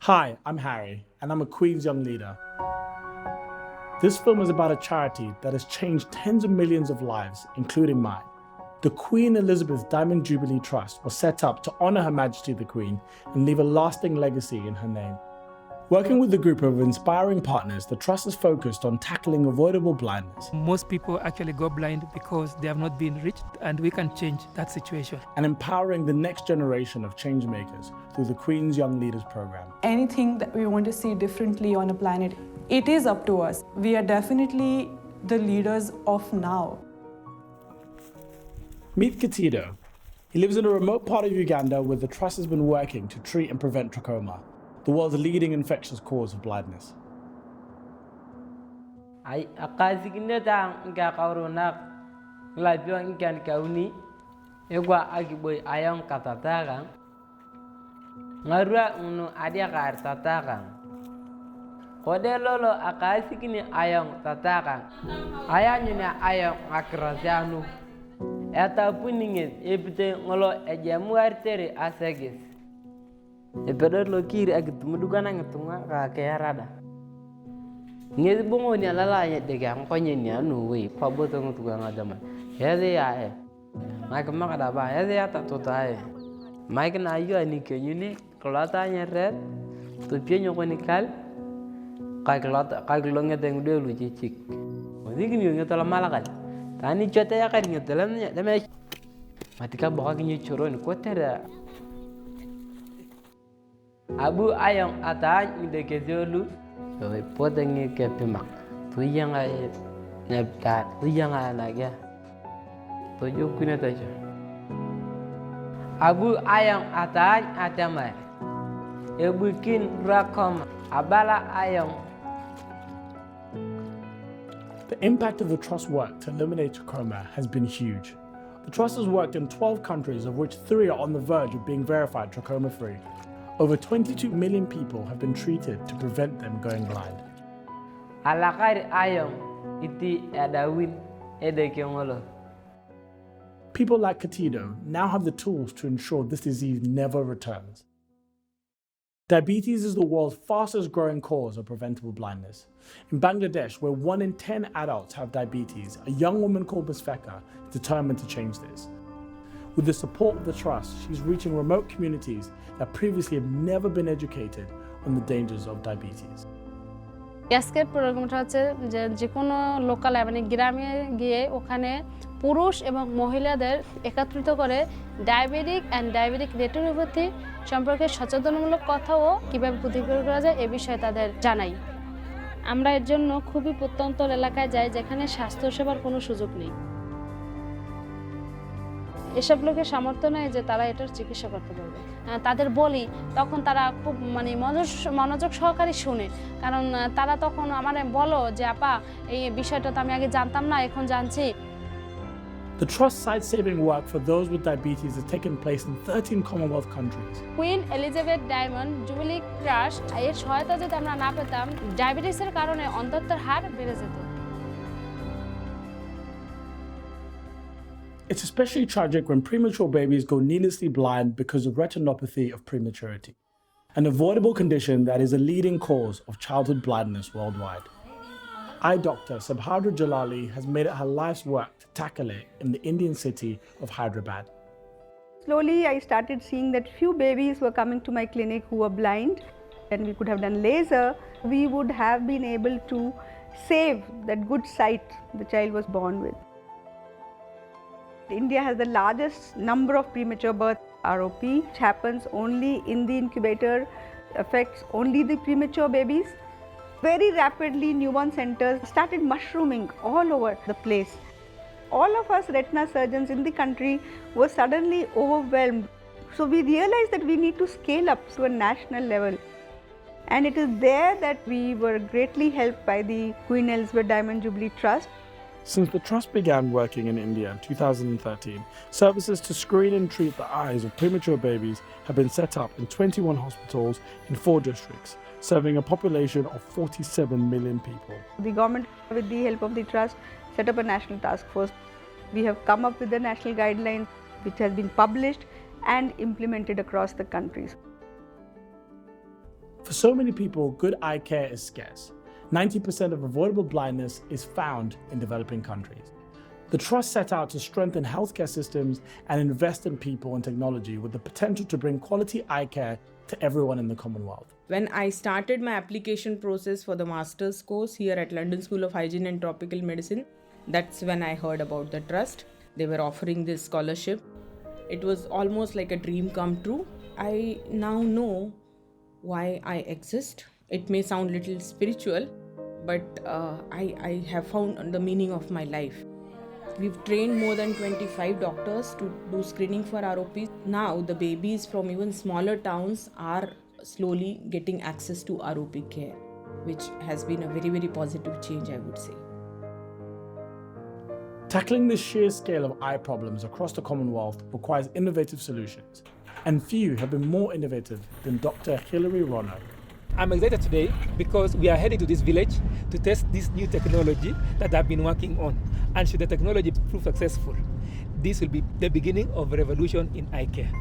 Hi, I'm Harry, and I'm a Queen's Young Leader. This film is about a charity that has changed tens of millions of lives, including mine. The Queen Elizabeth Diamond Jubilee Trust was set up to honour Her Majesty the Queen and leave a lasting legacy in her name. Working with a group of inspiring partners, the Trust is focused on tackling avoidable blindness. Most people actually go blind because they have not been reached, and we can change that situation. And empowering the next generation of changemakers through the Queen's Young Leaders program. Anything that we want to see differently on a planet, it is up to us. We are definitely the leaders of now. Meet Katido. He lives in a remote part of Uganda where the Trust has been working to treat and prevent trachoma, the world's leading infectious cause of blindness. Ay akasigine ta nga kauruna nglabiwa ngan kauni egwa agiboy ayong katataga ngarua unu adia kar tataga kode lolo akasigine ayong tataga ayanyuna ayong akrasianu eta puninget ebite ngolo ejemu artere asegis epedor lo kiri agitumuduga nangetunga ka kayarada ngezi bongo ni alala ya dega nkonye ni anu we pa boto ngutuga ngadama yeze ya mike makada ba yeze ya tatota mike na ayo ni kenyuni klata nyeret to pienyo ko ni kal ka klata ka glonge tengu de lu cicik odigi ni ngetala malakal tani chote ya kan ngetala nya deme matika boka kinyo choro ni kotera abu ayong ata ni de kezolu so poteng ke pimak tu yang ai nepta tu yang ana ya to jukune ta jo abu ayong ata atama ebukin rakom abala ayong. The impact of the Trust's work to eliminate trachoma has been huge. The Trust has worked in 12 countries, of which 3 are on the verge of being verified trachoma-free. Over 22 million people have been treated to prevent them going blind. Alakari ayong iti adawin edekiongolo. People like Katido now have the tools to ensure this disease never returns. Diabetes is the world's fastest growing cause of preventable blindness. In Bangladesh, where 1 in 10 adults have diabetes, a young woman called Vice-Patron is determined to change this. With the support of the Trust, she's reaching remote communities that previously have never been educated on the dangers of diabetes. আজকের প্রোগ্রামটা হচ্ছে যে কোনো local মানে গ্রামে গিয়ে ওখানে পুরুষ এবং মহিলাদের একত্রিত করে ডায়াবেটিক রেটিনোপ্যাথি সম্পর্কে সচেতনমূলক কথাও কিভাবে প্রতিকার করা যায় এই বিষয়ে তাদের জানাই। আমরা এর জন্য খুবই প্রত্যন্ত এলাকায় যাই যেখানে স্বাস্থ্যসেবার কোনো সুযোগ নেই। এসব লোকের সামর্থ্য নেই যে তারা এটার চিকিৎসা করতে পারবে। তাদের বলি তখন তারা খুব মানে মনোযোগ সহকারে শুনে, কারণ তারা তখন আমারে বলো যে আপা এই বিষয়টা তো আমি আগে জানতাম না, এখন জানছি। The Trust sight-saving work for those with diabetes has taken place in 13 Commonwealth countries. Queen Elizabeth diamond jubilee trust এর সহায়তা যদি আমরা না পেতাম, ডায়াবেটিসের কারণে অন্ধত্বের হার বেড়ে যেত। It's especially tragic when premature babies go needlessly blind because of retinopathy of prematurity, an avoidable condition that is a leading cause of childhood blindness worldwide. Eye doctor Sabhadra Jalali has made it her life's work to tackle it in the Indian city of Hyderabad. Slowly I started seeing that few babies were coming to my clinic who were blind, and we could have done laser. We would have been able to save that good sight the child was born with. India has the largest number of premature births, ROP, which happens only in the incubator, affects only the premature babies. Very rapidly, newborn centers started mushrooming all over the place. All of us retina surgeons in the country were suddenly overwhelmed. So we realized that we need to scale up to a national level. And it is there that we were greatly helped by the Queen Elizabeth Diamond Jubilee Trust. Since the Trust began working in India in 2013, services to screen and treat the eyes of premature babies have been set up in 21 hospitals in 4 districts, serving a population of 47 million people. The government, with the help of the Trust, set up a national task force. We have come up with the national guidelines, which has been published and implemented across the countries. For so many people, good eye care is scarce. 90% of avoidable blindness is found in developing countries. The Trust set out to strengthen healthcare systems and invest in people and technology with the potential to bring quality eye care to everyone in the Commonwealth. When I started my application process for the master's course here at London School of Hygiene and Tropical Medicine, that's when I heard about the Trust. They were offering this scholarship. It was almost like a dream come true. I now know why I exist. It may sound a little spiritual, but I have found the meaning of my life. We've trained more than 25 doctors to do screening for ROPs. Now the babies from even smaller towns are slowly getting access to ROP care, which has been a very, very positive change, I would say. Tackling the sheer scale of eye problems across the Commonwealth requires innovative solutions, and few have been more innovative than Dr. Hilary Rono. I'm excited today because we are heading to this village to test this new technology that I've been working on. And should the technology prove successful, this will be the beginning of a revolution in eye care.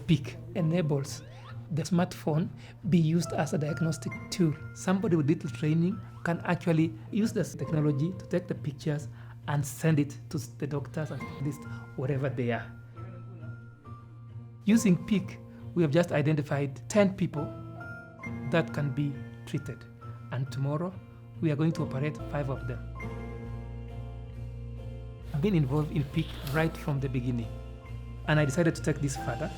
PIC enables the smartphone be used as a diagnostic tool. Somebody with little training can actually use this technology to take the pictures and send it to the doctors and specialists wherever they are. Using PIC, we have just identified 10 people that can be treated, and tomorrow we are going to operate 5 of them. I've been involved in PIC right from the beginning, and I decided to take this further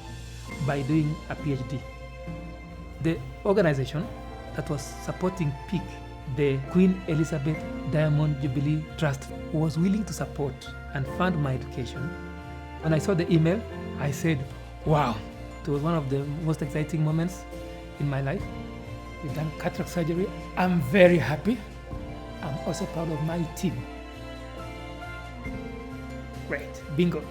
by doing a PhD. The organization that was supporting PIC, the Queen Elizabeth Diamond Jubilee Trust, was willing to support and fund my education. When I saw the email, I said, wow. It was one of the most exciting moments in my life. We've done cataract surgery. I'm very happy. I'm also proud of my team. Great, bingo.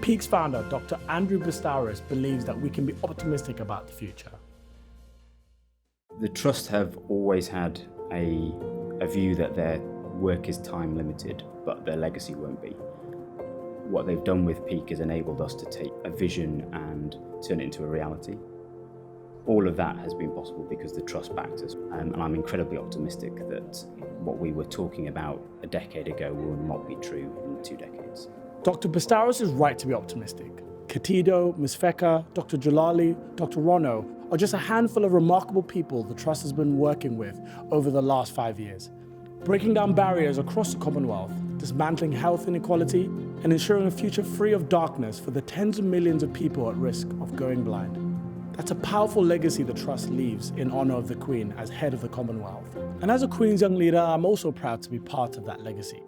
PIC's founder, Dr. Andrew Bastauris, believes that we can be optimistic about the future. The Trust have always had a view that their work is time limited, but their legacy won't be. What they've done with PIC has enabled us to take a vision and turn it into a reality. All of that has been possible because the Trust backed us, and I'm incredibly optimistic that what we were talking about a decade ago will not be true in 2 decades. Dr. Bastauris is right to be optimistic. Katido, Ms. Feka, Dr. Jalali, Dr. Rono are just a handful of remarkable people the Trust has been working with over the last 5 years, breaking down barriers across the Commonwealth, dismantling health inequality, and ensuring a future free of darkness for the tens of millions of people at risk of going blind. That's a powerful legacy the Trust leaves in honour of the Queen as head of the Commonwealth. And as a Queen's young leader, I'm also proud to be part of that legacy.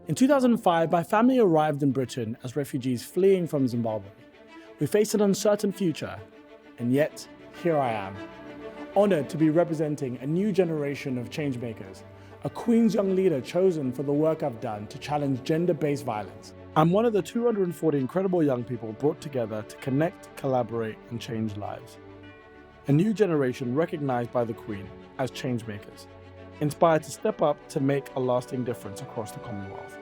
In 2005, my family arrived in Britain as refugees fleeing from Zimbabwe. We faced an uncertain future, and yet, here I am, honoured to be representing a new generation of changemakers, a Queen's young leader chosen for the work I've done to challenge gender-based violence. I'm one of the 240 incredible young people brought together to connect, collaborate, and change lives. A new generation recognized by the Queen as changemakers, inspired to step up to make a lasting difference across the Commonwealth.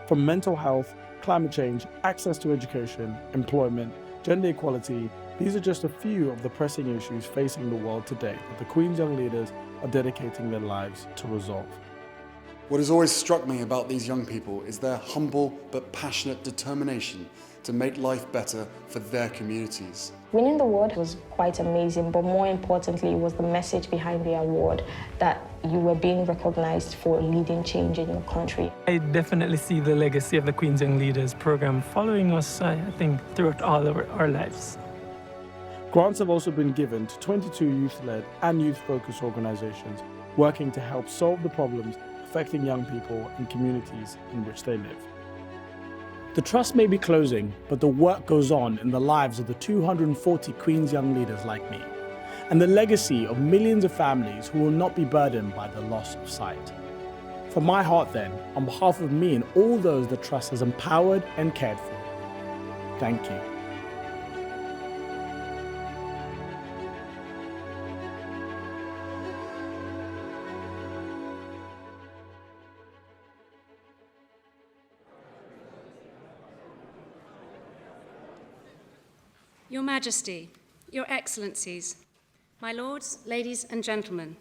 From mental health, climate change, access to education, employment, gender equality, these are just a few of the pressing issues facing the world today that the Queen's young leaders are dedicating their lives to resolve. What has always struck me about these young people is their humble but passionate determination to make life better for their communities. Winning the award was quite amazing, but more importantly, it was the message behind the award, that you were being recognized for leading change in your country. I definitely see the legacy of the Queen's Young Leaders program following us, I think, throughout all of our lives. Grants have also been given to 22 youth-led and youth-focused organizations working to help solve the problems affecting young people and communities in which they live. The Trust may be closing, but the work goes on in the lives of the 240 Queen's young leaders like me, and the legacy of millions of families who will not be burdened by the loss of sight. From my heart then, on behalf of me and all those the Trust has empowered and cared for, thank you. Your Majesty, Your Excellencies, my lords, ladies and gentlemen,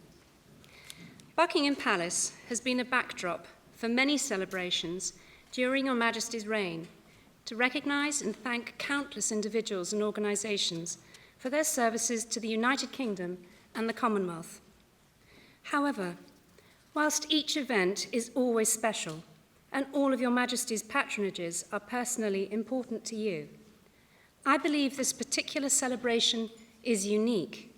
Buckingham Palace has been a backdrop for many celebrations during Your Majesty's reign to recognise and thank countless individuals and organisations for their services to the United Kingdom and the Commonwealth. However, whilst each event is always special and all of Your Majesty's patronages are personally important to you, I believe this particular celebration is unique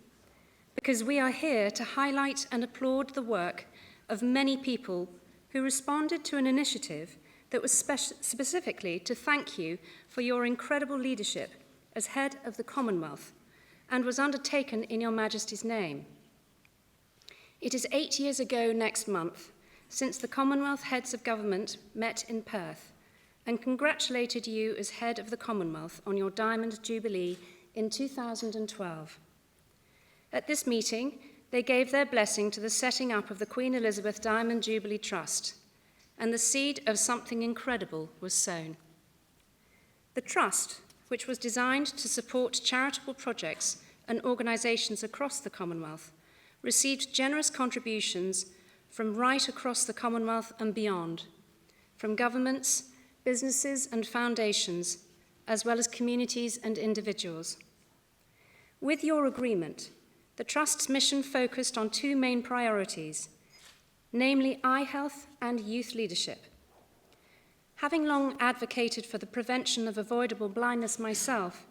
because we are here to highlight and applaud the work of many people who responded to an initiative that was specifically to thank you for your incredible leadership as head of the Commonwealth and was undertaken in Your Majesty's name. It is 8 years ago next month since the Commonwealth heads of government met in Perth and congratulated you as head of the Commonwealth on your Diamond Jubilee in 2012. At this meeting, they gave their blessing to the setting up of the Queen Elizabeth Diamond Jubilee Trust, and the seed of something incredible was sown. The trust, which was designed to support charitable projects and organisations across the Commonwealth, received generous contributions from right across the Commonwealth and beyond, from governments, businesses and foundations, as well as communities and individuals. With your agreement, the Trust's mission focused on two main priorities, namely eye health and youth leadership. Having long advocated for the prevention of avoidable blindness myself,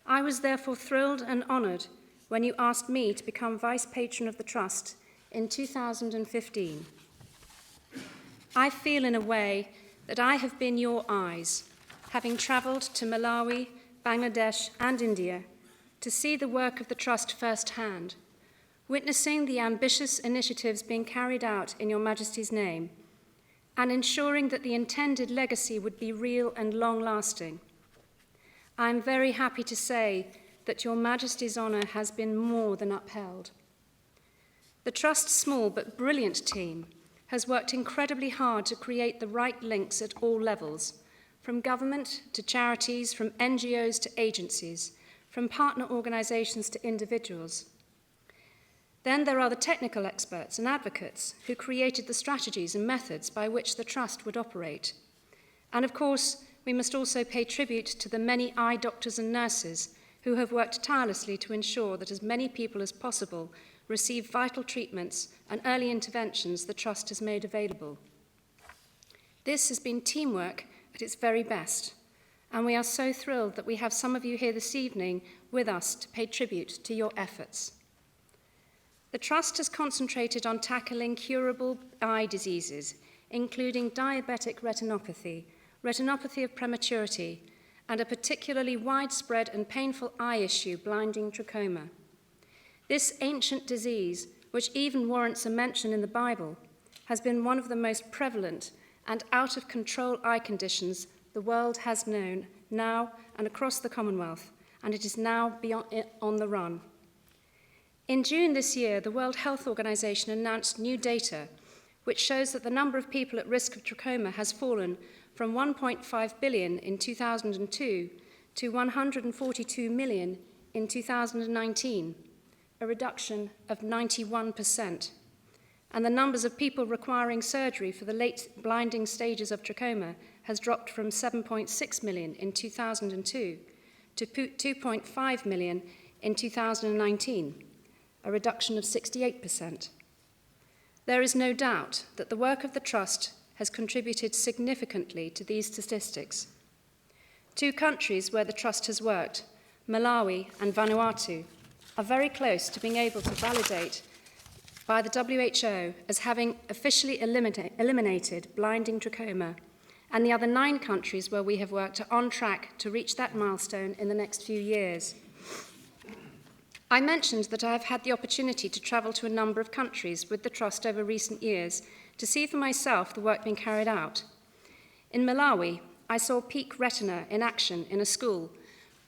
I was therefore thrilled and honoured when you asked me to become Vice-Patron of the Trust in 2015. I feel in a way that I have been your eyes, having travelled to Malawi, Bangladesh and India to see the work of the Trust firsthand, witnessing the ambitious initiatives being carried out in Your Majesty's name, and ensuring that the intended legacy would be real and long-lasting. I am very happy to say that Your Majesty's honour has been more than upheld. The Trust's small but brilliant team has worked incredibly hard to create the right links at all levels, from government to charities, from NGOs to agencies, from partner organisations to individuals. Then there are the technical experts and advocates who created the strategies and methods by which the Trust would operate. And of course, we must also pay tribute to the many eye doctors and nurses who have worked tirelessly to ensure that as many people as possible receive vital treatments and early interventions the Trust has made available. This has been teamwork at its very best, and we are so thrilled that we have some of you here this evening with us to pay tribute to your efforts. The Trust has concentrated on tackling curable eye diseases, including diabetic retinopathy, retinopathy of prematurity, and a particularly widespread and painful eye issue, blinding trachoma. This ancient disease, which even warrants a mention in the Bible, has been one of the most prevalent and out-of-control eye conditions the world has known now and across the Commonwealth, and it is now on the run. In June this year, the World Health Organization announced new data which shows that the number of people at risk of trachoma has fallen from 1.5 billion in 2002 to 142 million in 2019, a reduction of 91%. And the numbers of people requiring surgery for the late blinding stages of trachoma has dropped from 7.6 million in 2002 to 2.5 million in 2019, a reduction of 68%. There is no doubt that the work of the Trust has contributed significantly to these statistics. Two countries where the Trust has worked, Malawi and Vanuatu, are very close to being able to validate by the WHO as having officially eliminated blinding trachoma, and the other 9 countries where we have worked are on track to reach that milestone in the next few years. I mentioned that I have had the opportunity to travel to a number of countries with the Trust over recent years to see for myself the work being carried out. In Malawi, I saw Peak Retina in action in a school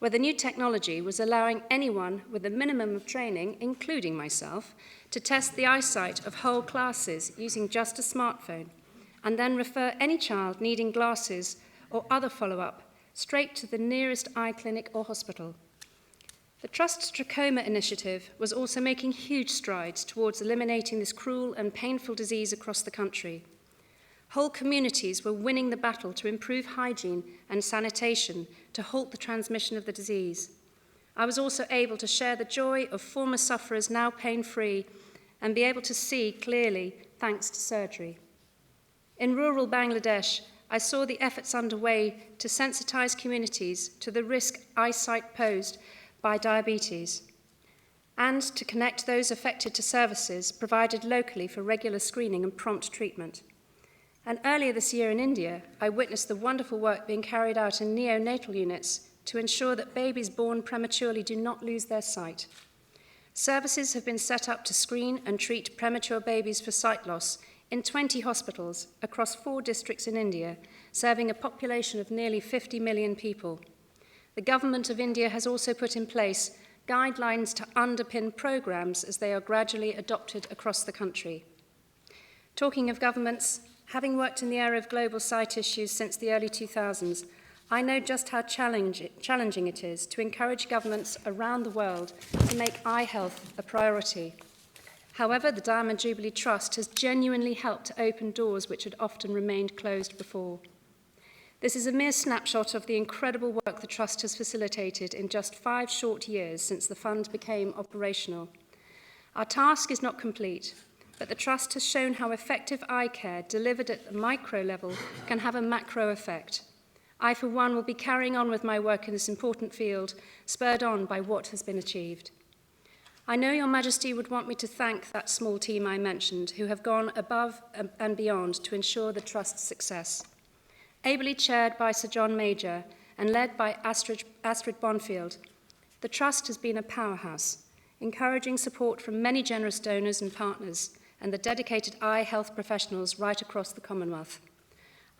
where the new technology was allowing anyone with a minimum of training, including myself, to test the eyesight of whole classes using just a smartphone, and then refer any child needing glasses or other follow-up straight to the nearest eye clinic or hospital. The Trust's Trachoma initiative was also making huge strides towards eliminating this cruel and painful disease across the country. Whole communities were winning the battle to improve hygiene and sanitation to halt the transmission of the disease. I was also able to share the joy of former sufferers now pain-free and be able to see clearly thanks to surgery. In rural Bangladesh, I saw the efforts underway to sensitize communities to the risk eyesight posed by diabetes and to connect those affected to services provided locally for regular screening and prompt treatment. And earlier this year in India, I witnessed the wonderful work being carried out in neonatal units to ensure that babies born prematurely do not lose their sight. Services have been set up to screen and treat premature babies for sight loss in 20 hospitals across 4 districts in India, serving a population of nearly 50 million people. The government of India has also put in place guidelines to underpin programs as they are gradually adopted across the country. Talking of governments, having worked in the area of global sight issues since the early 2000s, I know just how challenging it is to encourage governments around the world to make eye health a priority. However, the Diamond Jubilee Trust has genuinely helped to open doors which had often remained closed before. This is a mere snapshot of the incredible work the Trust has facilitated in just 5 short years since the fund became operational. Our task is not complete, but the Trust has shown how effective eye care delivered at the micro level can have a macro effect. I, for one, will be carrying on with my work in this important field, spurred on by what has been achieved. I know Your Majesty would want me to thank that small team I mentioned, who have gone above and beyond to ensure the Trust's success. Ably chaired by Sir John Major and led by Astrid Bonfield, the Trust has been a powerhouse, encouraging support from many generous donors and partners and the dedicated eye health professionals right across the Commonwealth.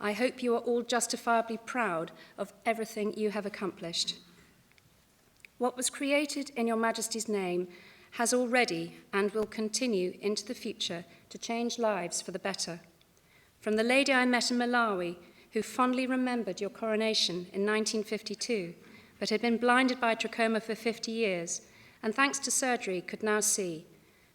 I hope you are all justifiably proud of everything you have accomplished. What was created in Your Majesty's name has already and will continue into the future to change lives for the better. From the lady I met in Malawi, who fondly remembered your coronation in 1952, but had been blinded by trachoma for 50 years, and thanks to surgery could now see,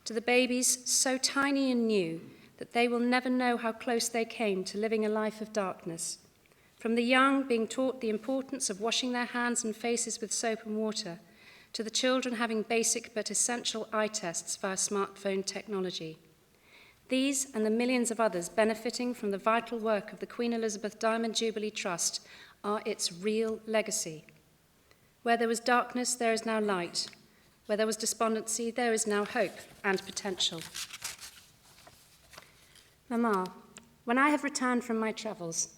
to the babies so tiny and new that they will never know how close they came to living a life of darkness. From the young being taught the importance of washing their hands and faces with soap and water, to the children having basic but essential eye tests via smartphone technology. These and the millions of others benefiting from the vital work of the Queen Elizabeth Diamond Jubilee Trust are its real legacy. Where there was darkness, there is now light. Where there was despondency, there is now hope and potential. Mama, when I have returned from my travels,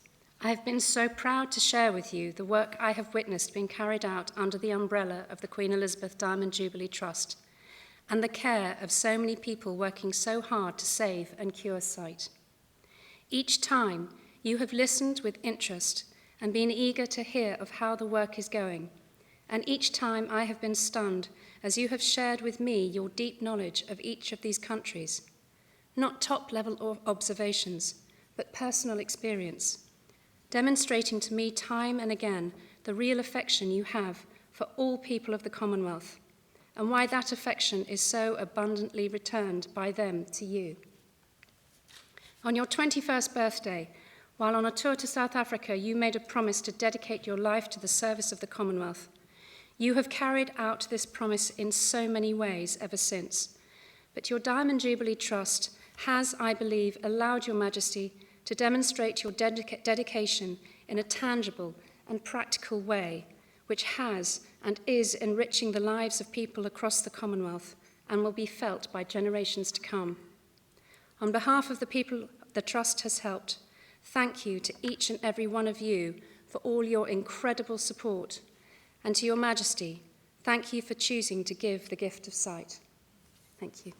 I have been so proud to share with you the work I have witnessed being carried out under the umbrella of the Queen Elizabeth Diamond Jubilee Trust, and the care of so many people working so hard to save and cure sight. Each time, you have listened with interest and been eager to hear of how the work is going, and each time I have been stunned as you have shared with me your deep knowledge of each of these countries. Not top-level observations, but personal experience, demonstrating to me time and again the real affection you have for all people of the Commonwealth, and why that affection is so abundantly returned by them to you. On your 21st birthday, while on a tour to South Africa, you made a promise to dedicate your life to the service of the Commonwealth. You have carried out this promise in so many ways ever since, but your Diamond Jubilee Trust has, I believe, allowed Your Majesty to demonstrate your dedication in a tangible and practical way, which has and is enriching the lives of people across the Commonwealth and will be felt by generations to come. On behalf of the people the Trust has helped, thank you to each and every one of you for all your incredible support. And to Your Majesty, thank you for choosing to give the gift of sight. Thank you.